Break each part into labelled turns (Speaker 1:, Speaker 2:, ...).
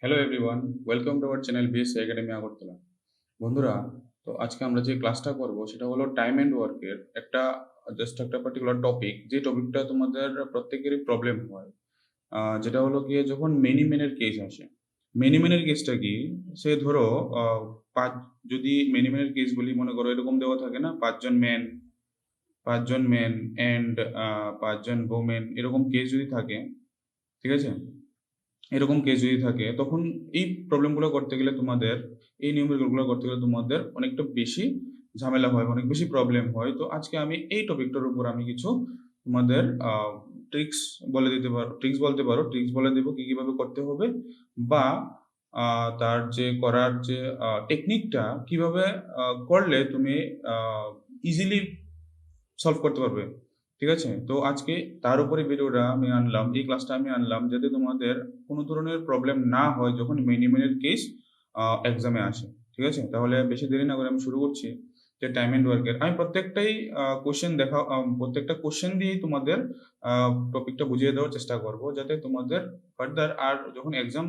Speaker 1: Hello everyone, welcome to our channel BSc academy Agartala. বন্ধুরা, তো আজকে আমরা যে ক্লাসটা করব সেটা হলো টাইম অ্যান্ড ওয়ার্কের একটা পার্টিকুলার টপিক, যে টপিকটা তোমাদের প্রত্যেকেরই প্রবলেম হয়। যেটা হলো গিয়ে যখন মেনি ম্যানের কেস আসে। মেনি ম্যানের কেসটা কি? সে ধরো আ ৫ যদি মেনি ম্যানের কেস বলি, মনে করো এরকম দেওয়া থাকে না ৫ জন ম্যান অ্যান্ড ৫ জন ওমেন, এরকম কেস যদি থাকে, ঠিক আছে? এরকম কেস যদি থাকে তখন এই প্রবলেমগুলো করতে গেলে তোমাদের, এই নিয়মগুলো করতে গেলে তোমাদের অনেকটা বেশি ঝামেলা হয়, অনেক বেশি প্রবলেম হয়। তো আজকে আমি এই টপিকটার উপর আমি কিছু তোমাদের ট্রিক্স ট্রিক্স বলতে পারো, ট্রিক্স বলে দেবো কিভাবে করতে হবে, বা তার যে করার যে টেকনিকটা কিভাবে করলে তুমি ইজিলি সলভ করতে পারবে। ঠিক আছে? তো আজকে তার উপরে ভিডিওটা আমি আনলাম, এই ক্লাসটা আমি আনলাম যাতে তোমাদের কোন ধরনের প্রবলেম না হয় যখন মেনি মিনিট কেস এক্সামে আসে। ঠিক আছে? তাহলে বেশি দেরি না করে আমি শুরু করছি যে টাইম অ্যান্ড ওয়ার্কের। আমি প্রত্যেকটা কোয়েশ্চেন দিয়েই তোমাদের টপিকটা বুঝিয়ে দেওয়ার চেষ্টা করব যাতে তোমাদের ফার্দার আর যখন এক্সাম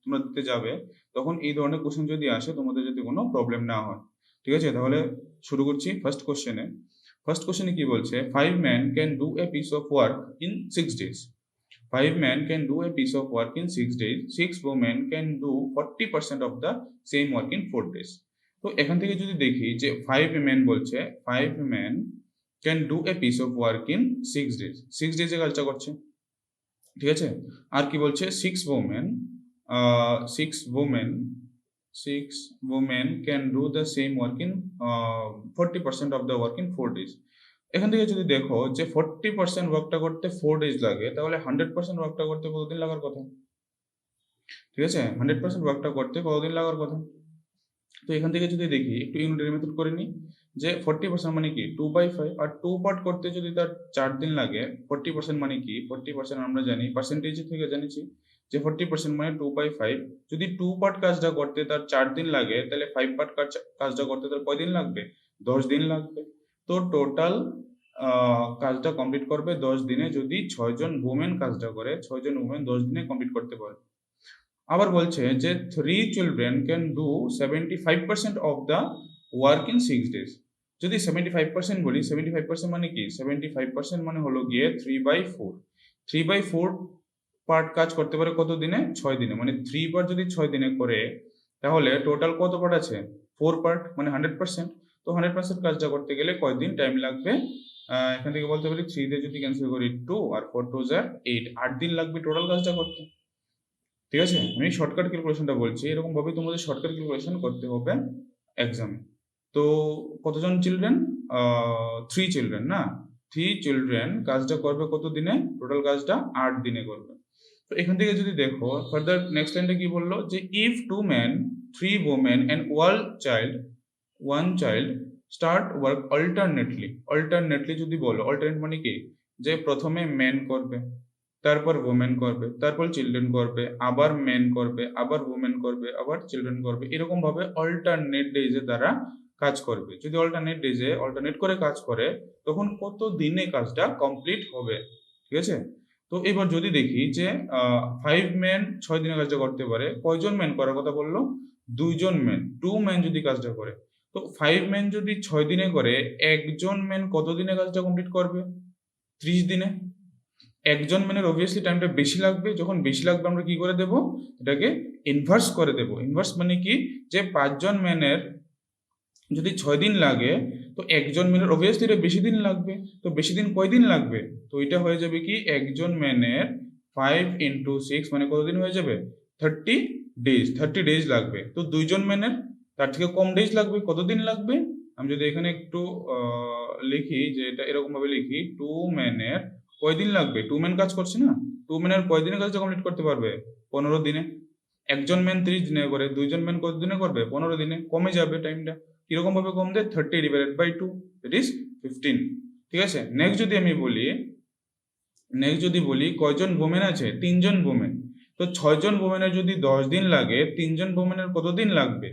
Speaker 1: তোমরা দিতে যাবে তখন এই ধরনের কোয়েশ্চেন যদি আসে তোমাদের যাতে কোনো প্রবলেম না হয়। ঠিক আছে? তাহলে শুরু করছি ফার্স্ট কোয়েশ্চেনে। ফার্স্ট কোশ্চেনে কি বলছে? 5 men can do a piece of work in 6 days. 5 men can do a piece of work in 6 days. 6 women can do 40% of the same work in 4 days. তো এখান থেকে যদি দেখি যে 5 men বলছে, 5 men can do a piece of work in 6 days. 6 days এ কাজটা করছে। ঠিক আছে? আর কি বলছে? 6 women 6 women can do the same work in 40% of the work in 4 days. এখান থেকে যদি দেখো যে 40% ওয়ার্কটা করতে 4 ডেজ লাগে, তাহলে 100% ওয়ার্কটা করতে কতদিন লাগার কথা? ঠিক আছে? 100% ওয়ার্কটা করতে কতদিন লাগার কথা? তো এখান থেকে যদি দেখি একটু ইউনিটারি মেথড করে নিই, যে 40% মানে কি 2/5, আর 2 পার্ট করতে যদি তার 4 দিন লাগে, 40% মানে কি 40% আমরা জানি পার্সেন্টেজ থেকে জেনেছি যে 40% মানে 2/5। যদি 2 পার্ট কাজটা করতে তার 4 দিন লাগে, তাহলে 5 পার্ট কাজটা করতে তার কয়দিন লাগবে? 10 দিন লাগবে। তো টোটাল কাজটা কমপ্লিট করবে 10 দিনে, যদি 6 জন ওমেন কাজটা করে, 6 জন ওমেন 10 দিনে কমপ্লিট করতে পারে। আবার বলছে যে 3 children can do 75% of the work in 6 days. যদি 75% বলি, 75% মানে কি? 75% মানে হলো গিয়ে 3/4। 3/4 পার্ট কাজ করতে পারে কত দিনে? 6 দিনে। মানে 3 পার্ট যদি 6 দিনে করে, তাহলে টোটাল কত পার্ট আছে? 4 পার্ট, মানে 100%। তো 100% কাজটা করতে গেলে কয়দিন টাইম লাগবে? এখান থেকে বলতে পারি 3 দিয়ে যদি ক্যান্সেল করি 2 আর 4 2 8, 8 দিন লাগবে টোটাল কাজটা করতে। ঠিক আছে? আমি শর্টকাট ক্যালকুলেশনটা বলছি। এরকম ভাবে তোমাদের শর্টকাট ক্যালকুলেশন করতে হবে এক্সামে। তো কতজন চিলড্রেন? 3 চিলড্রেন না? 3 চিলড্রেন কাজটা করবে কত দিনে? টোটাল কাজটা 8 দিনে করবে। তো এখান থেকে যদি দেখো ফার্দার নেক্সট লাইনটা কি বলল, যে if 2 men, 3 women and 1 child start work alternately. Alternately যদি বলো, alternate মানে কি? যে প্রথমে মেন করবে, তারপর ওমেন করবে, তারপর চিলড্রেন করবে, আবার মেন করবে, আবার ওমেন করবে, আবার চিলড্রেন করবে। এরকম ভাবে অল্টারনেট ডেজে তারা কাজ করবে। যদি অল্টারনেট ডেজে অল্টারনেট করে কাজ করে, তখন কত দিনে কাজটা কমপ্লিট হবে? ঠিক আছে? তো এবার যদি দেখি যে 5 মেন 6 দিনে কাজটা করতে পারে, কয়জন মেন করার কথা বললো? 2 জন মেন, 2 মেন যদি কাজটা করে, তো 5 মেন যদি 6 দিনে করে, একজন মেন কত দিনে কাজটা কমপ্লিট করবে? 30 দিনে। একজন ম্যানের অবভিয়াসলি টাইমটা বেশি লাগবে। যখন বেশি লাগবে আমরা কি করে দেব? এটাকে ইনভার্স করে দেব। ইনভার্স মানে কি? যে 5 জন ম্যানের যদি 6 দিন লাগে, তো একজন ম্যানের অবভিয়াসলি এটা বেশি দিন লাগবে। তো বেশি দিন কয়দিন লাগবে? তো এটা হয়ে যাবে কি, একজন ম্যানের 5 into 6 মানে কতদিন হয়ে যাবে? 30 ডেজ। 30 ডেজ লাগবে। তো 2 জন ম্যানের তার থেকে কম ডেজ লাগবে। কতদিন লাগবে? আমি যদি এখানে একটু লিখি, যে এটা এরকম ভাবে লিখি, 2 ম্যানের কয়দিন লাগবে? 2 ম্যান কাজ করছে না? 2 ম্যানের কয়দিনে কাজটা কমপ্লিট করতে পারবে? 15 দিনে। একজন ম্যান 30 দিনে করে, 2 জন ম্যান কত দিনে করবে? 15 দিনে। কমে যাবে টাইমটা। কিরকম ভাবে কমবে? 30 divided by 2, that is 15। ঠিক আছে? নেক্সট যদি বলি কয়জন ওমেন আছে? 3 জন ওমেন। তো 6 জন ওমেনের যদি 10 দিন লাগে, 3 জন ওমেনের কত দিন লাগবে?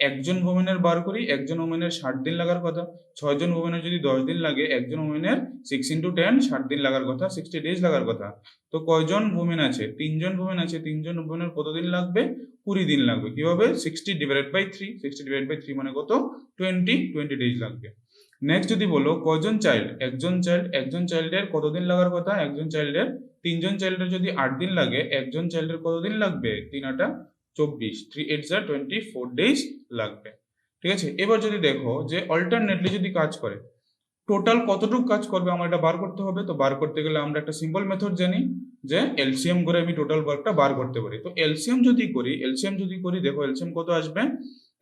Speaker 1: একজন ওমেনের বার করি, একজন ওমেনের 60 দিন লাগার কথা। 6 জন ওমেনের যদি 10 দিন লাগে, একজন ওমেনের 6 into 10 60 দিন লাগার কথা, 60 ডেজ লাগার কথা। তো কয়জন ওমেন আছে? 3 জন ওমেন আছে, 3 জন ওমেনের কত দিন লাগবে? 20 দিন লাগবে। কিভাবে? 60 divided by 3, 60 divided by 3 মানে কত? 20 ডেজ লাগবে। নেক্সট যদি বলো কয়জন চাইল্ড? একজন চাইল্ডের কতদিন লাগার কথা? একজন চাইল্ডের 3 জন চাইল্ডের যদি 8 দিন লাগে, একজন চাইল্ডের কতদিন লাগবে? 3 8 24, 3 8 24 ডেজ লাগবে। ঠিক আছে, এবার যদি দেখো যে অল্টারনেটলি যদি কাজ করে, টোটাল কতটুকু কাজ করবে আমার এটা বার করতে হবে। তো বার করতে গেলে আমরা একটা সিম্পল মেথড জানি যে এলসিএম করে আমি টোটাল ওয়ার্কটা বার করতে পারি। তো এলসিএম যদি করি দেখো এলসিএম কত আসবে?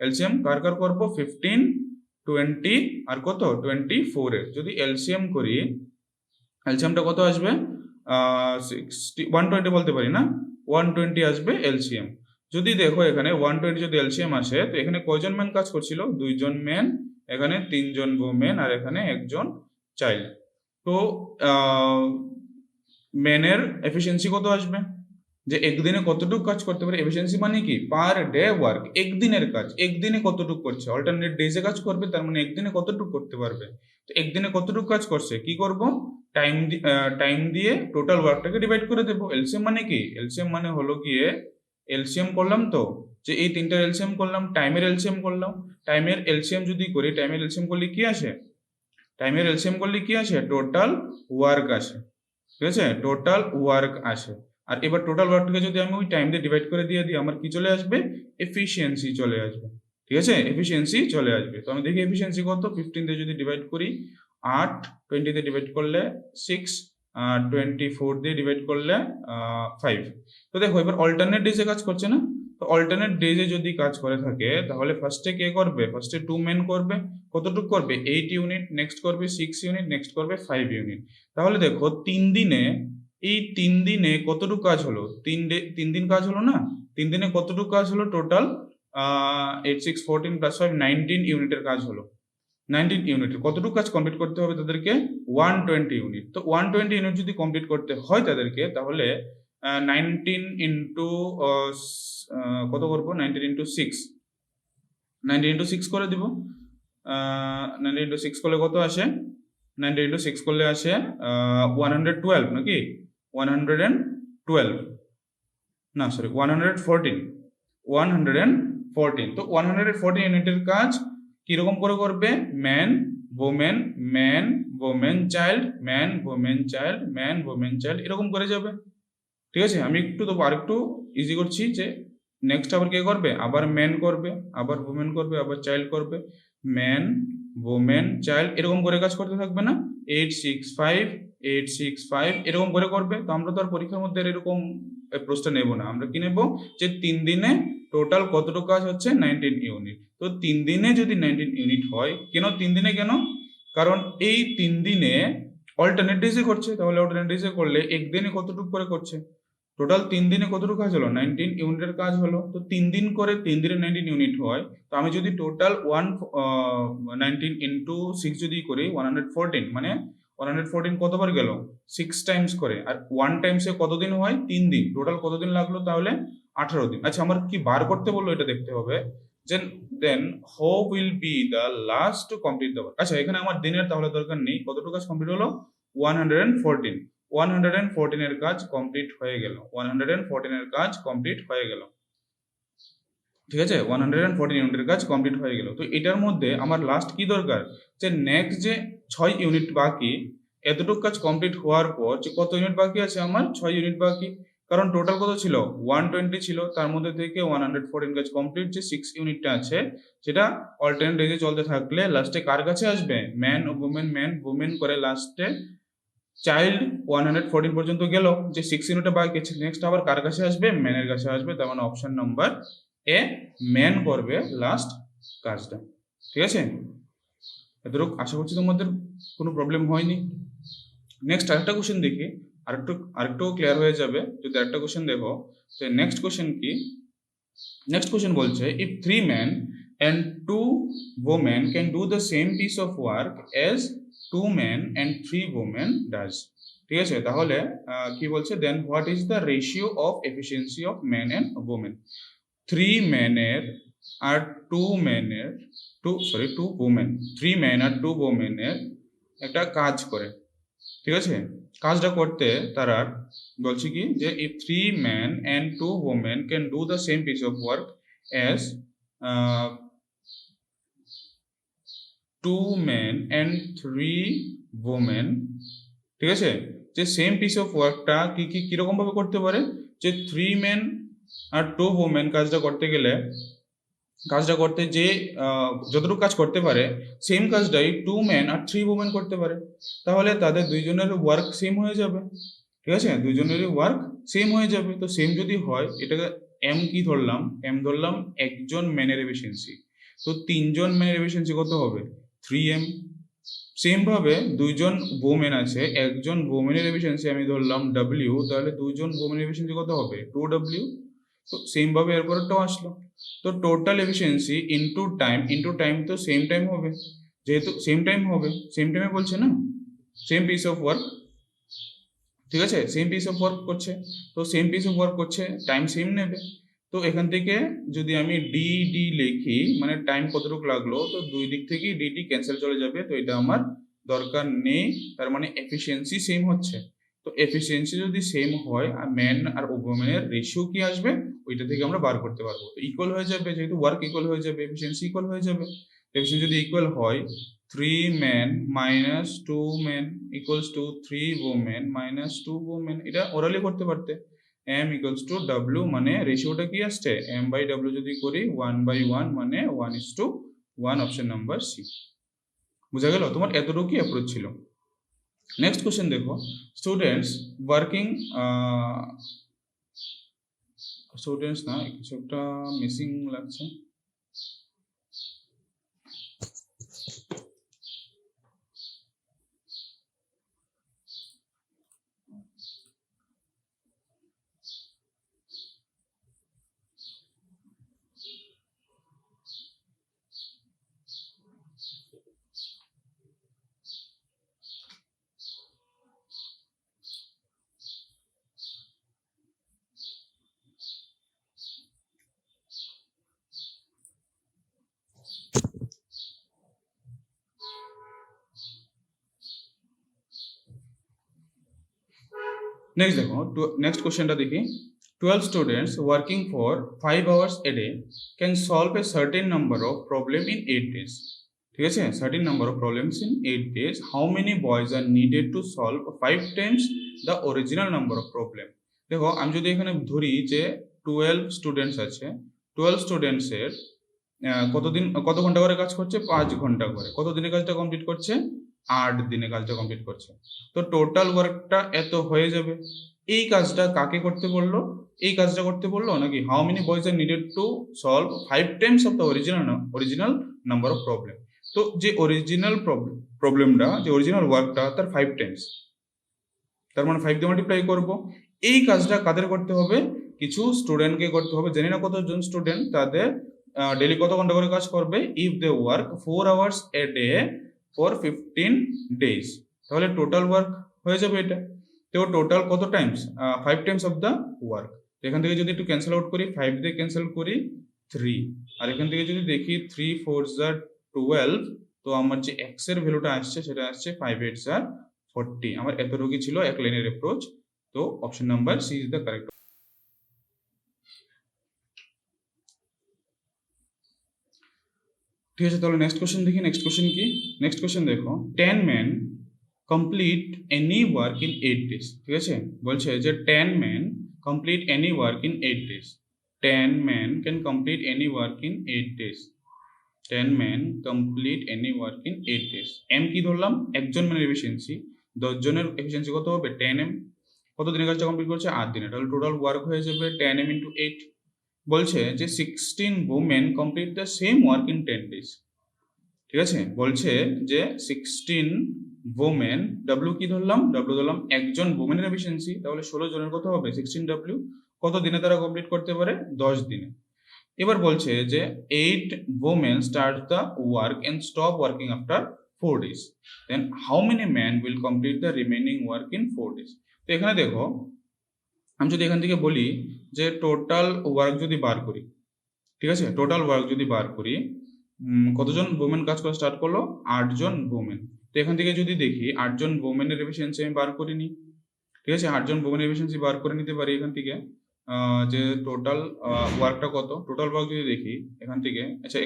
Speaker 1: এলসিএম কার করব? 15, 20 আর কত? 24 এর যদি এলসিএম করি, এলসিএমটা কত আসবে? 120 বলতে পারি না, 120 আসবে এলসিএম। যদি দেখো এখানে 120 যদি এলসিএম আসে, তো এখানে কয়জন ম্যান কাজ করছিল? 2 জন ম্যান, এখানে 3 জন ওমেন আর এখানে একজন চাইল্ড। তো ম্যানের এফিসিয়েন্সি কত আসবে? যে একদিনে কতটুকু কাজ করতে পারে। এফিসিয়েন্সি মানে কি? পার ডে ওয়ার্ক, একদিনের কাজ, একদিনে কতটুকু করছে। অল্টারনেট ডেজে কাজ করবে, তার মানে একদিনে কতটুকু করতে পারবে। তো একদিনে কতটুকু কাজ করছে, কি করব? টাইম দিয়ে টোটাল ওয়ার্কটাকে ডিভাইড করে দেবো। এলসিএম মানে কি? এলসিএম মানে হলো গিয়ে এলসিএম করলাম, তো যে এই তিনটার এলসিএম করলাম, টাইমের এলসিএম করলাম। টাইমের এলসিএম যদি করি, টাইমের এলসিএম করলে কি আসে? টাইমের এলসিএম করলে কি আসে? টোটাল ওয়ার্ক আসে। ঠিক আছে, টোটাল ওয়ার্ক আসে। আর এবার টোটাল ওয়ার্কটাকে যদি আমি ওই টাইম দিয়ে ডিভাইড করে দিয়ে দিই, আমার কি চলে আসবে? এফিসিয়েন্সি চলে আসবে। ঠিক আছে, এফিসিয়েন্সি চলে আসবে। তো আমি দেখি এফিসিয়েন্সি কত। 15 দিয়ে যদি ডিভাইড করি 8, 20 দিয়ে ডিভাইড করলে 6, 24 দিয়ে ডিভাইড করলে 5। তো দেখো এবার অল্টারনেট ডেজে কাজ করছে না? তো অল্টারনেট ডেজে যদি কাজ করে থাকে, তাহলে ফার্স্টে কে করবে? ফার্স্টে 2 মেন করবে। কতটুকু করবে? 8 ইউনিট, নেক্সট করবে 6 ইউনিট, নেক্সট করবে 5 ইউনিট। তাহলে দেখো 3 দিনে, এই 3 দিনে কতটুকু কাজ হলো? 3 দিন কাজ হলো না? 3 দিনে কতটুকু কাজ হলো? টোটাল 8 6 14 + 5 19 ইউনিটের কাজ হলো। 19 ইউনিটের কতটুকু কাজ কমপ্লিট করতে হবে তাদেরকে? 120 ইউনিট। তো 120 ইউনিট যদি কমপ্লিট করতে হয় তাদেরকে, তাহলে 19 ইন্টু কত করবো? 19 ইন্টু 6, 19 ইন্টু 6 করে দিব। 19 ইন্টু 6 করলে কত আসে? 19 ইন্টু 6 করলে আসে 112 নাকি? 112 না, সরি 114। 114। তো 114 ইউনিটের কাজ কিরকম করে করবে? Man women, man women child, man women child, man women child, এরকম করে যাবে। ঠিক আছে, আমি একটু তো আরেকটু ইজি করছি যে নেক্সট আবার কে করবে? আবার ম্যান করবে, আবার ওমেন করবে, আবার চাইল্ড করবে। ম্যান ওমেন চাইল্ড এরকম করে কাজ করতে থাকবে না? 8 6 5 8 6 5 এরকম করে করবে। তো আমরা তো আর পরীক্ষার মধ্যে এরকম প্রশ্ন নেব না। আমরা কি নেব? যে 3 দিনে টোটাল কতটুকু কাজ হচ্ছে? 19 ইউনিট। তো 3 দিনে যদি 19 ইউনিট হয়, কেন 3 দিনে কেন? কারণ এই 3 দিনে অল্টারনেট ডেজে করছে। তাহলে অল্টারনেট ডেজে করলে একদিনে কতটুকু করে করছে? টোটাল 3 দিনে কতটুকু কাজ হলো? 19 ইউনিটের কাজ হলো। তো 3 দিন করে 3 দিনে 19 ইউনিট হয়। তো আমি যদি টোটাল 19 ইন্টু 6 যদি করি 114, মানে 114 কতবার গেল? 6 টাইমস করে। আর 1 টাইমসে কতদিন হয়? 3 দিন। টোটাল কতদিন লাগলো তাহলে? 18 দিন। আচ্ছা, আমার কি বার করতে বললো এটা দেখতে হবে। Then how will be the last to complete the work. আচ্ছা, এখানে আমার দিনের তাহলে দরকার নেই। কতটুকু কাজ কমপ্লিট হলো? 114। 114 এর কাজ কমপ্লিট হয়ে গেল। 114 এর কাজ কমপ্লিট হয়ে গেল। ঠিক আছে, 114 ইউনিটের কাজ কমপ্লিট হয়ে গেল। তো এটার মধ্যে আমার লাস্ট কি দরকার? যে নেক্সট যে 6 ইউনিট বাকি, এতটুকু কাজ কমপ্লিট হওয়ার পর যে কত ইউনিট বাকি আছে? আমার 6 ইউনিট বাকি। কারণ টোটাল কত ছিল? 120 ছিল। তার মধ্যে থেকে 114 কাজ কমপ্লিট। যে 6 ইউনিটটা আছে সেটা অল্টারনেট ডেজে চলতে থাকলে লাস্টে কার কাছে আসবে? ম্যান ওমেন করে লাস্টে চাইল্ড 114 পর্যন্ত গেল। যে 6 ইউনিটে বাকি আছে, নেক্সট আবার কার কাছে আসবে? ম্যানের কাছে আসবে। তার মানে অপশন নাম্বার এ, ম্যান করবে লাস্ট কাজটা। ঠিক আছে, এতটুকু আশা করছি তোমাদের কোনো প্রবলেম হয়নি। নেক্সট আরেকটা কোশ্চেন দেখি, আরেকটু ক্লিয়ার হয়ে যাবে যদি আরেকটা কোশ্চেন দেখো। তো নেক্সট কোশ্চেন কি? নেক্সট কোশ্চেন বলছে if 3 men and 2 women can do the same piece of work as 2 men and 3 women does. ঠিক আছে, তাহলে কি বলছে, then what is the ratio of efficiency of man and women. 3 ম্যানের আর 2 ম্যানের টু ওমেন, 3 ম্যান আর 2 ওমেনের একটা কাজ করে, ঠিক আছে। কাজটা করতে তারা বলছে কি যে if 3 men and 2 women can do the same piece of work as 2 men and 3 women, ঠিক আছে, যে সেম পিস অফ ওয়ার্কটা কিরকম ভাবে করতে পারে, যে 3 men আর 2 women কাজটা করতে যে যতটুকু কাজ করতে পারে সেম কাজটাই 2 men আর 3 women করতে পারে, তাহলে তাদের দুইজনের ওয়ার্ক সেম হয়ে যাবে, ঠিক আছে, দুইজনেরই ওয়ার্ক সেম হয়ে যাবে। তো সেম যদি হয়, এটাকে এম কি ধরলাম, এম ধরলাম একজন ম্যানের এফিসিয়েন্সি, তো 3জন ম্যানের এফিসিয়েন্সি কত হবে, 3m। সেম ভাবে 2জন ওমেন আছে, একজন ওমেনের এফিসিয়েন্সি আমি ধরলাম w, তাহলে 2জন ওমেনের এফিসিয়েন্সি কত হবে, 2w। তো সেম ভাবে এরপরটাও আসলো, তো টোটাল এফিসিয়েন্সি ইনটু টাইম, তো সেম টাইম হবে, যেহেতু সেম টাইম হবে, সেম টাইমে বলছে না, সেম পিস অফ ওয়ার্ক, ঠিক আছে, সেম পিস অফ ওয়ার্ক করছে, তো সেম পিস অফ ওয়ার্ক করছে, টাইম সেম নেবে। তো এখান থেকে যদি আমি ডি লিখি, মানে টাইম কতটুকু লাগলো, তো দুই দিক থেকেই ডি ক্যান্সেল চলে যাবে, তো এটা আমার দরকার নেই, তার মানে এফিসিয়েন্সি সেম হচ্ছে। তো এফিসিয়েন্সি যদি সেম হয়, আর ম্যান আর ওমেনের রেশিও কি আসবে, ওইটা থেকে আমরা বার করতে পারবো, তো ইকুয়াল হয়ে যাবে, যেহেতু ওয়ার্ক ইকুয়াল হয়ে যাবে, এফিসিয়েন্সি ইকুয়াল হয়ে যাবে। এফিসিয়েন্সি যদি ইকুয়াল হয়, 3 men minus 2 men equals to 3 women minus 2 women, এটা ওরালি করতে পারতে। m equals to w, মানে রেশিওটা কি আসছে, m by w যদি করি 1/1, মানে 1:1, অপশন নাম্বার সি। বুঝা গেল, তোমার এতটুকু অ্যাপ্রোচ ছিল। নেক্সট কোশ্চেন দেখো, স্টুডেন্টস ওয়ার্কিং, স্টুডেন্টস না, কিছু একটা মিসিং লাগছে। নেক্সট দেখো, নেক্সট কোশ্চেনটা দেখি, 12 students working for 5 hours a day can solve a certain number of problem in 8 days, ঠিক আছে, certain number of problems in 8 days, how many boys are needed to solve 5 times the original number of problem। দেখো আমি যদি এখানে ধরি যে 12 students আছে, 12 students এর কত ঘন্টা করে কাজ করছে, 5 ঘন্টা করে, কত দিনে কাজটা কমপ্লিট করছে, 8 দিনে কাজটা কমপ্লিট করছে, তো টোটাল ওয়ার্কটা এত হয়ে যাবে। এই কাজটা কাকে করতে বললো, এই কাজটা করতে বললো নাকি how many boys are needed to solve 5 times of the original number of problem. তো যে অরিজিনাল প্রবলেমটা, যে অরিজিনাল ওয়ার্কটা তার 5 টাইমস, তার মানে 5 দিয়ে মাল্টিপ্লাই করবো। এই কাজটা কাদের করতে হবে, কিছু স্টুডেন্টকে করতে হবে, জানি না কতজন স্টুডেন্ট, তাদের ডেলি কত ঘন্টা করে কাজ করবে, if they work 4 hours a day for 15 days, তাহলে টোটাল ওয়ার্ক হয়ে যাবে এটা। তো টোটাল কত times, 5 times of the work. এখান থেকে যদি একটু ক্যান্সেল আউট করি, 5 দিয়ে ক্যান্সেল করি 3, আর এখান থেকে যদি দেখি 3 4s are 12, তো আমার যে x এর ভ্যালুটা আসছে সেটা আসছে 5 8s are 40। আমার এতটুকু ছিল এক লাইনের অ্যাপ্রোচ, তো option number C is the correct. ঠিক আছে, তাহলে নেক্সট কোশ্চেন দেখি, নেক্সট কোশ্চেন কি, নেক্সট কোশ্চেন দেখো, 10 men complete any work in 8 days, ঠিক আছে, বলছে যে 10 men complete any work in 8 days, 10 men can complete any work in 8 days, 10 men complete any work in 8 days, m কি ধরলাম, একজন ম্যানের এফিসিয়েন্সি, 10 জনের এফিসিয়েন্সি কত হবে, 10m, কত দিনে কাজটা কমপ্লিট করছে, 8 দিনে, তাহলে টোটাল ওয়ার্ক হয়ে যাবে 10m into 8। বলছে যে 16 women complete the same work in 10 days, ঠিক আছে, বলছে যে 16 women, w কি ধরলাম, w ধরলাম একজন women-এর এফিসিয়েন্সি, তাহলে 16 জনের কত হবে, 16w, কত দিনে তারা কমপ্লিট করতে পারে, 10 দিনে। এবার বলছে যে 8 women start the work and stop working after 4 days, then how many men will complete the remaining work in 4 days? তো এখানে দেখো, আমি যদি এখান থেকে বলি যে টোটাল ওয়ার্ক যদি বার করি, ঠিক আছে, টোটাল ওয়ার্ক যদি বার করি, কতজন ওমেন কাজ করা স্টার্ট করলো? 8 জন ওমেন। তো এখান থেকে যদি দেখি 8 জন ওমেনের এফিসিয়েন্সি আমি বার করে নিই, ঠিক আছে, 8 জন ওমেনের এফিসিয়েন্সি বার করে নিতে পারি এখান থেকে, যে টোটাল ওয়ার্কটা কত, টোটাল ওয়ার্ক যদি দেখি এখান থেকে, আচ্ছা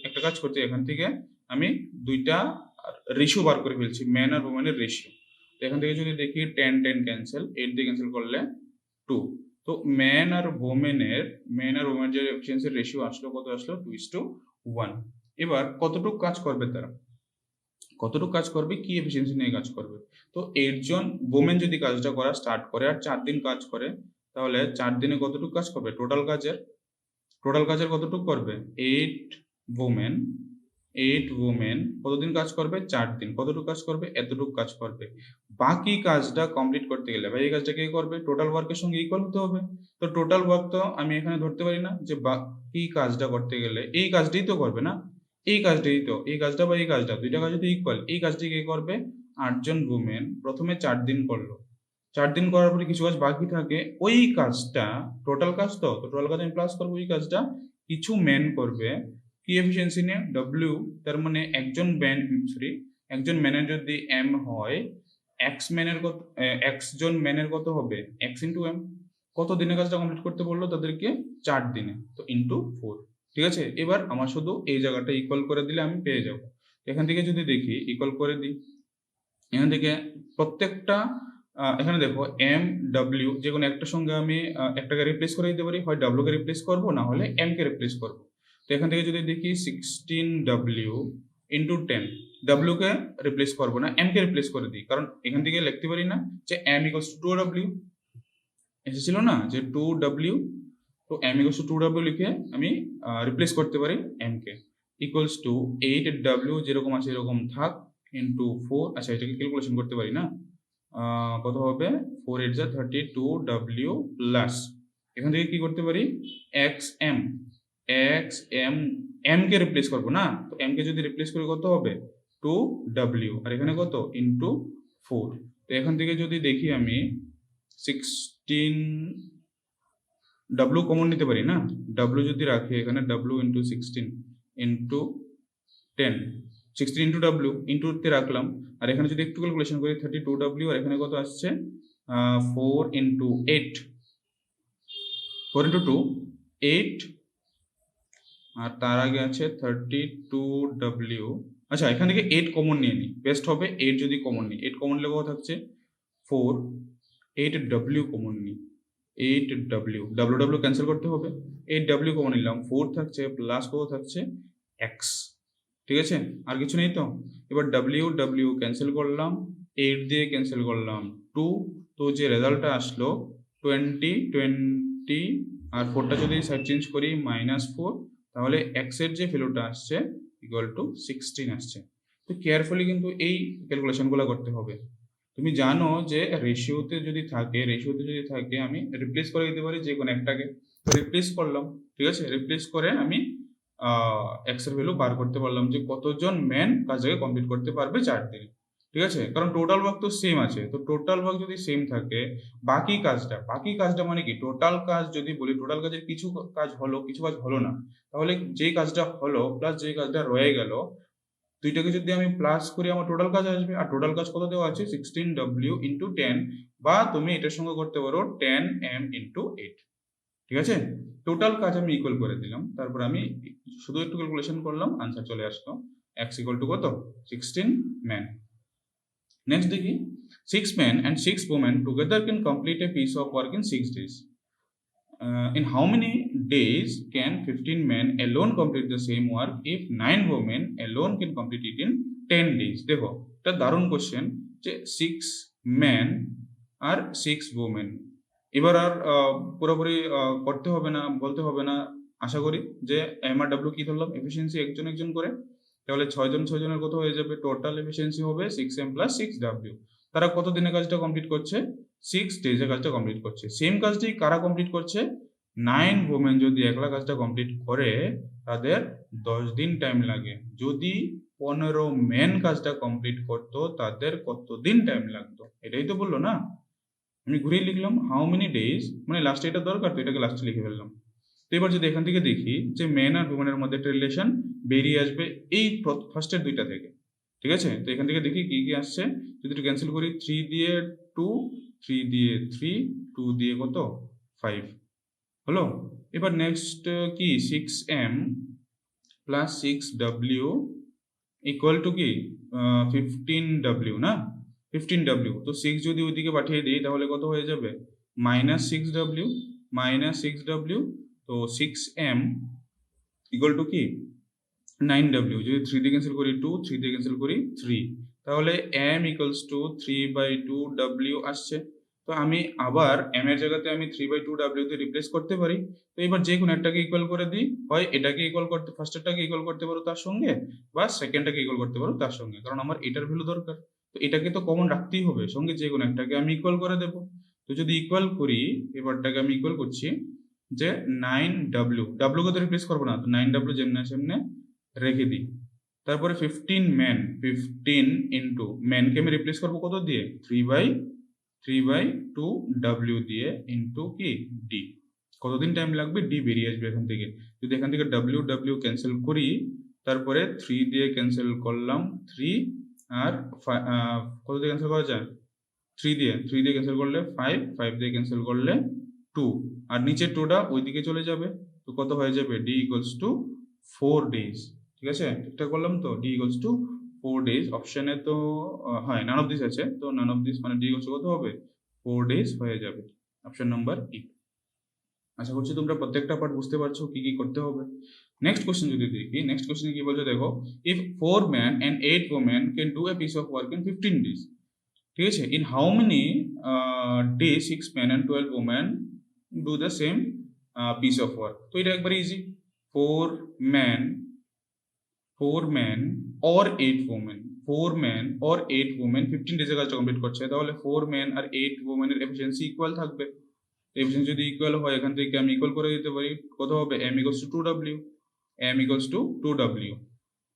Speaker 1: একটা কাজ করছি, এখান থেকে আমি দুইটা রেশিও বার করে ফেলছি, ম্যান আর ওমেনের রেশিও। তো এখান থেকে যদি দেখি 10 10 ক্যান্সেল, 8 দিয়ে ক্যান্সেল করলে 2। তো ম্যান আর ওমেনের যে এফিসিয়েন্সির রেশিও আসলো, কত আসলো? 2:1। এবার কতটুকু কাজ করবে তারা, কতটুকু কাজ করবে, কি এফিসিয়েন্সি নিয়ে কাজ করবে? তো 8 জন ওমেন যদি কাজটা করা স্টার্ট করে আর 4 দিন কাজ করে, তাহলে 4 দিনে কতটুকু কাজ করবে? টোটাল কাজের কতটুকু করবে? 8 ওমেন কতদিন কাজ করবে? 4 দিন। কতটুকু কাজ করবে? এতটুকু কাজ করবে। বাকি কাজটা কমপ্লিট করতে গেলে ভাই এই কাজটা কে করবে? টোটাল ওয়ার্কের সঙ্গে ইকুয়াল হতে হবে। তো টোটাল ওয়ার্ক তো আমি এখানে ধরতে পারি না যে বাকি কাজটা করতে গেলে এই কাজটাই তো করবে না, এই কাজটা বা এই কাজটা, দুইটা কাজ যদি ইকুয়াল, এই কাজটি কে করবে? 8 জন ওমেন প্রথমে 4 দিন করলো, 4 দিন করার পরে কিছু কাজ বাকি থাকে, ওই কাজটা টোটাল কাজ, তো টোটাল কাজ আমি প্লাস করবো, ওই কাজটা কিছু ম্যান করবে, কি এফিসিয়েন্সি নিয়ে? ডব্লিউ। তার মানে একজন ম্যানের যদি এম হয়, এক্স জন ম্যানের কত হবে? X into M. কত দিনে কাজটা কমপ্লিট করতে বললো তাদেরকে? 4 দিনে, তো ইন্টু 4। ঠিক আছে, এবার আমার শুধু এই জায়গাটা ইকুয়াল করে দিলে আমি পেয়ে যাব। এখান থেকে যদি দেখি ইকুয়াল করে দিই, এখান থেকে প্রত্যেকটা এখানে দেখো এম ডাব্লিউ যে কোনো একটার সঙ্গে আমি একটাকে রিপ্লেস করে দিতে পারি, হয় ডাব্লিউ কে রিপ্লেস করবো, না হলে এম কে রিপ্লেস করবো। তো এখান থেকে যদি দেখি 16W ইন্টু 10, ডাব্লিউ কে রিপ্লেস করবো না, এম কে রিপ্লেস করে দিই, কারণ এখান থেকে লিখতে পারি না যে এম ইকুয়ালস টু 2W, এসেছিল না যে 2W, তো এম ইকুয়ালস টু 2W লিখে আমি রিপ্লেস করতে পারি M K, equals to 8W যেরকম আছে এরকম থাক, ইন্টু 4। আচ্ছা এটাকে ক্যালকুলেশন করতে পারি না, কত হবে? 4 8 যা 32W প্লাস এখান থেকে কি করতে পারি? এক্স এম এম কে রিপ্লেস করবো না, তো এম কে যদি রিপ্লেস করি কত হবে? 2W, আর এখানে কত? ইন্টু 4। তো এখান থেকে যদি দেখি আমি 16W কমন নিতে পারি না, W যদি রাখি এখানে W into 16 into 10, 16 into W ইন্টুতে রাখলাম, আর এখানে যদি একটু ক্যালকুলেশন করি 32W, আর এখানে কত আসছে? 4 ইন্টু 8, 4 ইন্টু 2 8, আর তার আগে আছে 32W। আচ্ছা এখান থেকে 8 কমন নিয়ে নিই, বেস্ট হবে 8 যদি কমন নিই, 8 কমন নিলে কত থাকছে? 4, 8W কমন নিই, 8W, W ক্যান্সেল করতে হবে, 8W কমন নিলাম, 4 থাকছে প্লাস কত থাকছে? x। ঠিক আছে, আর কিছু নেই তো। এবার W ক্যান্সেল করলাম, 8 দিয়ে ক্যান্সেল করলাম 2, তো যে রেজাল্টটা আসলো 20 আর 4টা যদি সাইড চেঞ্জ করি -4, তাহলে x এর যে ভ্যালুটা আসছে ইকুয়াল টু 16 আসছে। তো কেয়ারফুলি কিন্তু এই ক্যালকুলেশনগুলো করতে হবে। তুমি জানো যে রেশিওতে যদি থাকে আমি রিপ্লেস করে দিতে পারি যে কোনো একটাকে, তো রিপ্লেস করলাম, ঠিক আছে, রিপ্লেস করে আমি এক্স এর ভ্যালু বার করতে পারলাম যে কতজন ম্যান কাজটাকে কমপ্লিট করতে পারবে 4 দিনে। ঠিক আছে, কারণ টোটাল ওয়ার্ক তো সেম আছে, তো টোটাল ওয়ার্ক যদি সেম থাকে, বাকি কাজটা মানে কি? টোটাল কাজ যদি বলি, টোটাল কাজের কিছু কাজ হলো কিছু কাজ হলো না, তাহলে যেই কাজটা হলো প্লাস যেই কাজটা রয়ে গেল, দুইটাকে যদি আমি প্লাস করি আমার টোটাল কাজ আসবে। আর টোটাল কাজ কত দেওয়া আছে? 16W ইন্টু 10, বা তুমি এটার সঙ্গে করতে পারো 10M ইন্টু 8। ঠিক আছে, টোটাল কাজ আমি ইকুয়াল করে দিলাম, তারপর আমি শুধু একটু ক্যালকুলেশন করলাম, আনসার চলে আসলো। x ইকুয়াল টু কত? 16 ম্যান। নেক্সট দেখি, 6 men and 6 women together can complete a piece of work in 6 days. In how many days can 15 men alone complete the same work if 9 women alone can complete it in 10 days? দেখো এটা দারুণ question, যে 6 men আর 6 women। এবার আর পুরোপুরি করতে হবে না, বলতে হবে না, আশা করি যে এম আর ডাব্লিউ কি ধরলাম? এফিসিয়েন্সি একজন করে, তাহলে 6 জনের কত হয়ে যাবে? টোটাল এফিসিয়েন্সি হবে 6M প্লাস 6W। তারা কত দিনে কাজটা কমপ্লিট করছে? 6 ডেজে কাজটা কমপ্লিট করছে। সেম কাজটি কারা কমপ্লিট করছে? 9 ওমেন যদি একলা কাজটা কমপ্লিট করে তাদের 10 দিন টাইম লাগে। যদি 15 মেন কাজটা কমপ্লিট করতো তাদের কতদিন টাইম লাগতো, এটাই তো বললো না। আমি ঘুরিয়ে লিখলাম হাউ মেনি ডেজ, মানে লাস্টে এটা দরকার তো এটাকে লাস্টে লিখে ফেললাম। তো এবার যদি এখান থেকে দেখি যে মেন আর উমেনের মধ্যে একটা রিলেশন বেরিয়ে আসবে এই ফার্স্টের দুইটা থেকে, ঠিক আছে। তো এখান থেকে দেখি কি কি আসছে, যদি একটু ক্যান্সেল করি 3 দিয়ে 2, 3 দিয়ে 3, 2 দিয়ে কত 5 হলো। এবার নেক্সট কি 6m plus 6w equal to কি 15w না, 15w। তো 6 যদি ওইদিকে পাঠিয়ে দিই তাহলে কত হয়ে যাবে -6w, -6w। তো 6m ইকুয়াল টু কি 9w। যদি 3 দিয়ে ক্যান্সেল করি 2, 3 দিয়ে ক্যান্সেল করি 3, তাহলে m ইকুয়ালস টু 3/2w আসছে। তো আমি আবার m এর জায়গাতে আমি 3/2w তে রিপ্লেস করতে পারি। তো এবার যে কোনো একটাকে ইকুয়াল করে দিই, হয় এটাকে ইকুয়াল করতে, ফার্স্টেরটাকে ইকুয়াল করতে পারো তার সঙ্গে, বা সেকেন্ডটাকে ইকুয়াল করতে পারো তার সঙ্গে, কারণ আমার এটার ভ্যালু দরকার। তো এটাকে তো কমন রাখতেই হবে, সঙ্গে যে কোনো একটাকে আমি ইকুয়াল করে দেব। তো যদি ইকুয়াল করি, এবারটাকে আমি ইকুয়াল করছি যে 9w, w কে তো রিপ্লেস করবো না, তো 9w যেমনে সেমনে রেখে দিই। তারপরে 15 ম্যান, 15 ইন্টু ম্যানকে আমি রিপ্লেস করবো কত দিয়ে 3/2w দিয়ে ইন্টু কি ডি। কতদিন টাইম লাগবে ডি বেরিয়ে আসবে এখান থেকে। যদি এখান থেকে w ক্যান্সেল করি, তারপরে 3 দিয়ে ক্যান্সেল করলাম 3, আর কত দিয়ে ক্যান্সেল করা যায় 3 দিয়ে ক্যান্সেল করলে 5 দিয়ে ক্যান্সেল করলে 2, আর নিচের 2টা ওইদিকে চলে যাবে। তো কত হয়ে যাবে ডি ইকুয়ালস টু 4 ডেজ। ঠিক আছে, ঠিকঠাক বললাম তো, ডি ইকুয়ালস টু 4 ডেজ। অপশনে তো হয় নান অফ দিস আছে, তো নান অফ দিস মানে ডি ইকুয়ালস কত হবে 4 ডেজ হয়ে যাবে। Option number E. আশা করছি তোমরা প্রত্যেকটা পার্ট বুঝতে পারছো কি কি করতে হবে। নেক্সট কোশ্চেন যদি দেখি, নেক্সট কোশ্চেনে কি বলছে দেখো, if 4 men and 8 women can do a piece of work in 15 days, ঠিক আছে, in how many days 6 men and 12 women do the same piece of work? তো এটা একবার easy, 4 men or 8 women, 4 men or 8 women 15 ডেজে কাজটা complete করছে, তাহলে 4 men আর 8 women এর efficiency equal থাকবে। এফিসিয়েন্সি যদি ইকুয়াল হয়, এখান থেকে আমি ইকুয়াল করে দিতে পারি, কত হবে m equals to 2w, m equals to 2w।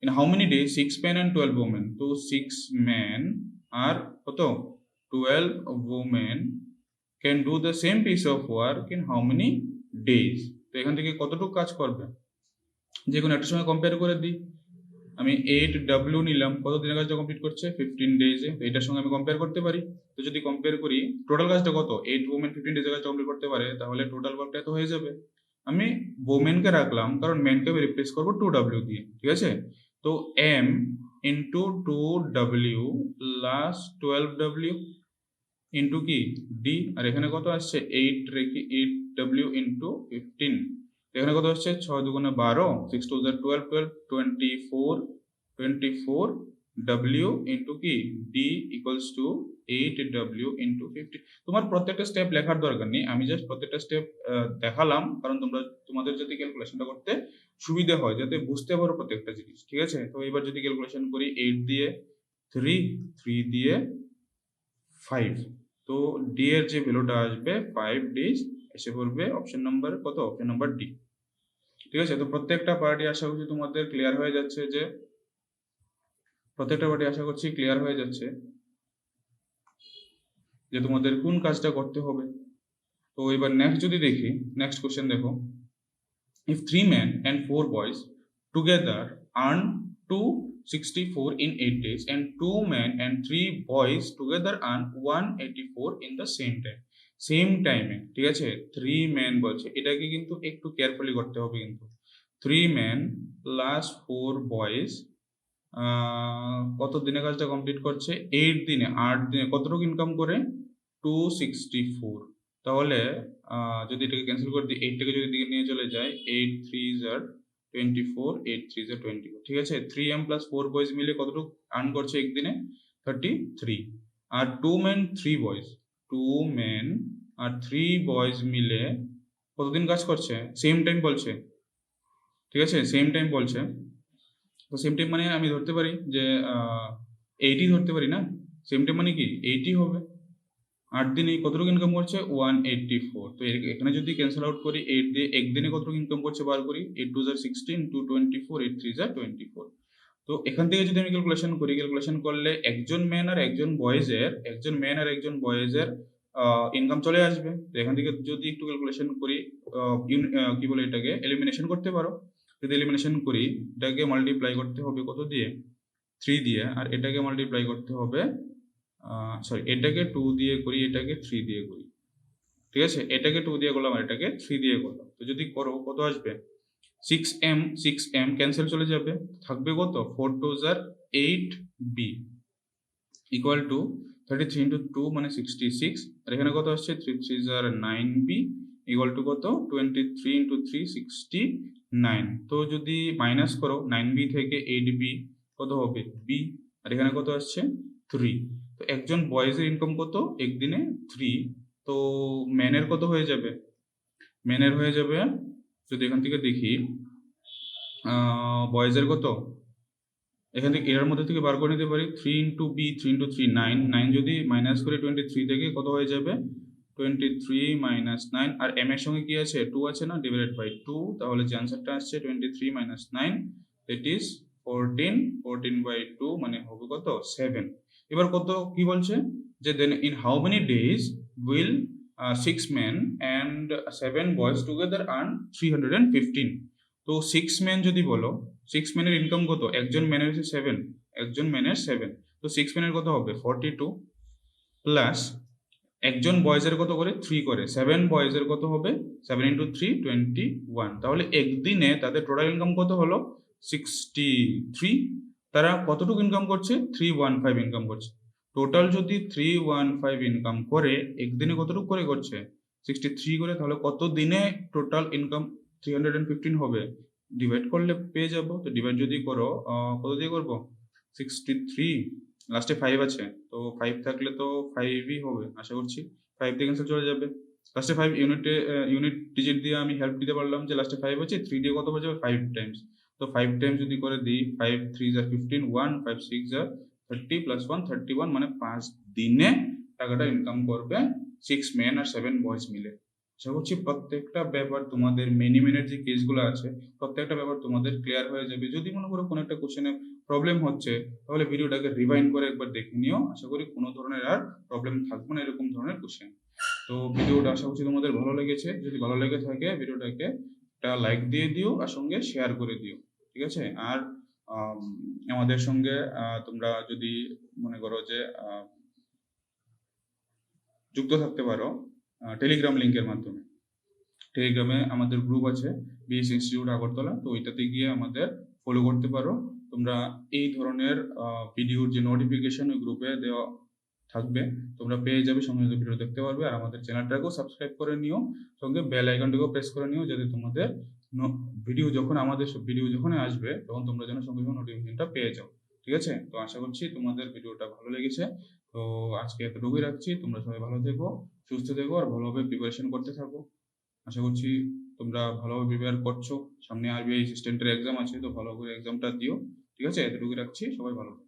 Speaker 1: in how many days 6 men and 12 women, তো 6 men আর কত 12 women can do the same piece of work in how many days। তো এখান থেকে কতটুকু কাজ করবে, যে কোনো একটা সময় কম্পেয়ার করে দিই। আমি 8w নিলাম, কত দিনের কাজটা কমপ্লিট করছে 15 ডেজে, তো এটার সঙ্গে আমি কম্পেয়ার করতে পারি। তো যদি কম্পেয়ার করি টোটাল কাজটা কত 8 women 15 ডেজে কাজটা কমপ্লিট করতে পারে, তাহলে টোটাল ওয়ার্কটা তো হয়ে যাবে। আমি women-কে রাখলাম কারণ men-কে আমি রিপ্লেস করবো 2w দিয়ে, ঠিক আছে। তো m into 2w plus 12w into কি ডি, আর এখানে কত আসছে 8 রেখে 8w ইন্টু 15, এখানে কত আসছে 6 দুগুণে 12, 6 2 12 12 24 w ইন্টু কি D equals to 8w into 50। তোমার প্রত্যেকটা স্টেপ লেখার দরকার নেই, আমি জাস্ট প্রত্যেকটা স্টেপ দেখালাম, কারণ তোমাদের যাতে ক্যালকুলেশনটা করতে সুবিধা হয়, যাতে বুঝতে পারো প্রত্যেকটা জিনিস, ঠিক আছে। তো এবার যদি ক্যালকুলেশন করি 8 দিয়ে 3 দিয়ে 5, তো ডি এর যে ভ্যালুটা আসবে 5 ডেজ এসে পড়বে অপশন নাম্বার কত, অপশন নাম্বার ডি। ঠিক আছে, তো প্রত্যেকটা পার্টি আশা করছি তোমাদের ক্লিয়ার হয়ে যাচ্ছে, যে তোমাদের কোন কাজটা করতে হবে। তো এবার নেক্সট যদি দেখি, নেক্সট কোশ্চেন দেখো, if 3 men and 4 boys together earn 264 in 8 days and 2 men and 3 boys together earn 184 in the same time, same টাইমে, ঠিক আছে। 3 men বলছে, এটাকে কিন্তু একটু কেয়ারফুলি করতে হবে, কিন্তু 3 men প্লাস 4 boys কত দিনে কাজটা কমপ্লিট করছে 8 দিনে, 8 দিনে কতটুকু ইনকাম করে 264। তাহলে যদি এটাকে ক্যান্সেল করে দিই, 8 টাকে যদি দিকে নিয়ে চলে যায় 8 3 * 24, 8 3 * 24, ঠিক আছে। 3m প্লাস 4 বয়েজ মিলে কতটুকু আর্ন করছে একদিনে 33, আর 2 men 3 boys, 2 men আর 3 boys মিলে কতদিন কাজ করছে, সেম টাইম বলছে, ঠিক আছে, সেম টাইম বলছে। তো সেম টাইম মানে আমি ধরতে পারি যে 80 ধরতে পারি না, সেম টাইম মানে কি 80 হবে। 8 দিনে কতটুকু ইনকাম করছে 184। তো এখানে যদি ক্যান্সেল আউট করি 8 দিয়ে একদিনে কতটুকু ইনকাম করছে বার করি, 8 2 * 16, 2 24, 8 3 * 24। তো এখান থেকে যদি আমি ক্যালকুলেশন করি, ক্যালকুলেশন করলে একজন মেন আর একজন বয়েজের ইনকাম চলে আসবে। তো এখান থেকে যদি একটু ক্যালকুলেশন করি, কি বলে এটাকে এলিমিনেশন করতে পারো। যদি এলিমিনেশন করি, এটাকে মাল্টিপ্লাই করতে হবে কত দিয়ে, 3 দিয়ে, আর এটাকে মাল্টিপ্লাই করতে হবে, সরি এটাকে 2 দিয়ে করি, এটাকে 3 দিয়ে করি, ঠিক আছে? এটাকে 2 দিয়ে করলাম আর এটাকে 3 দিয়ে করলাম। তো যদি করো কত আসবে, 6m ক্যান্সেল চলে যাবে, থাকবে কত, 4 2 আর 8b ইকুয়াল টু 33 ইন্টু 2 মানে 66, আর এখানে কত আসছে 3 3 আর 9b ইকুয়াল টু কত 23 ইন্টু 3 69। তো যদি মাইনাস করো 9b থেকে 8b কত হবে b, আর এখানে কত আসছে 3। তো একজন বয়েজের ইনকাম কত একদিনে 3। তো ম্যানের কত হয়ে যাবে, ম্যানের হয়ে যাবে যদি এখান থেকে দেখি বয়েজের কত, এখান থেকে এর মধ্যে থেকে বার করে নিতে পারি 3 ইন্টু বি, 3 ইন্টু 3 9 যদি মাইনাস করে 23 থেকে কত হয়ে যাবে 23 মাইনাস 9, আর এম এর সঙ্গে কি আছে 2 আছে না, ডিভাইডেড বাই 2, তাহলে যে আনসারটা আসছে 23 মাইনাস 9 দ্যাট ইজ 14 বাই 2 মানে হবে কত 7। এবার কত কি বলছে যে then in how many days will 6 men and 7 boys together earn 315। তো 6 men যদি বলো, 6 ম্যানের ইনকাম কত, একজন ম্যানের হচ্ছে 7, একজন ম্যানের 7, তো 6 ম্যানের কত হবে 42 প্লাস একজন বয়েজের কত করে 3 করে, 7 বয়েজের কত হবে 7 ইন্টু 3 21। তাহলে একদিনে তাদের টোটাল ইনকাম কত হলো 63। তারা কতটুকু ইনকাম করছে 315 ইনকাম করছে। টোটাল যদি 315 ইনকাম করে একদিনে কতটুকু করে করছে 63 করে, তাহলে কত দিনে টোটাল ইনকাম 315 হবে, ডিভাইড করলে পেয়ে যাব। তো ডিভাইড যদি করো কত দিয়ে করবো 63, লাস্টে 5 আছে, তো 5 থাকলে তো 5ই হবে আশা করছি, 5 দিয়ে ক্যান্সেল চলে যাবে। লাস্টে 5 ইউনিট ডিজিট দিয়ে আমি হেল্প দিতে পারলাম যে লাস্টে 5 আছে, 3 দিয়ে কত হয়ে যাবে 5 টাইমস। তো 5 টাইমস যদি করে দিই 5 3 আর 15 1 5 6 আর 30 প্লাস 1 31, মানে 5 দিনে টাকাটা ইনকাম করবে 6 মেন আর 7 বয়েজ মিলে। আশা করছি প্রত্যেকটা ব্যাপার তোমাদের মেনি মেনের যে কেসগুলো আছে প্রত্যেকটা ব্যাপার তোমাদের ক্লিয়ার হয়ে যাবে। যদি মনে করো কোনো একটা কোশ্চেনে প্রবলেম হচ্ছে তাহলে ভিডিওটাকে রিভাইন্ড করে একবার দেখে নিও, আশা করি কোনো ধরনের আর প্রবলেম থাকবে না এরকম ধরনের কোশ্চেন। তো ভিডিওটা আশা করছি তোমাদের ভালো লেগেছে, যদি ভালো লেগে থাকে ভিডিওটাকে একটা লাইক দিয়ে দিও আর সঙ্গে শেয়ার করে দিও, ঠিক আছে? আর আমাদের সঙ্গে তোমরা যদি মনে করো যে যুক্ত থাকতে পারো টেলিগ্রাম লিঙ্কের মাধ্যমে। টেলিগ্রামে আমাদের গ্রুপ আছে বিএস ইনস্টিটিউট আগরতলা, তো ওইটাতে গিয়ে আমাদের ফলো করতে পারো তোমরা। এই ধরনের ভিডিওর যে নোটিফিকেশন ওই গ্রুপে দেওয়া থাকবে, তোমরা পেয়ে যাবে, সঙ্গে সঙ্গে ভিডিও দেখতে পারবে। আর আমাদের চ্যানেলটাকেও সাবস্ক্রাইব করে নিও, সঙ্গে বেল আইকনটাকেও প্রেস করে নিও, যাতে তোমাদের ভিডিও যখন আসবে তখন তোমরা যেন সঙ্গে সঙ্গে নোটিফিকেশনটা পেয়ে যাও, ঠিক আছে? তো আশা করছি তোমাদের ভিডিওটা ভালো লেগেছে। তো আজকে এতটুকুই রাখছি, তোমরা সবাই ভালো থেকো, সুস্থ থেকো, আর ভালোভাবে প্রিপারেশন করতে থাকো। আশা করছি তোমরা ভালোভাবে প্রিপেয়ার করছো, সামনে আরবিআই অ্যাসিস্ট্যান্টের এক্সাম আছে, তো ভালো করে এক্সামটা দিও, ঠিক আছে? এতটুকুই রাখছি, সবাই ভালো থাকো।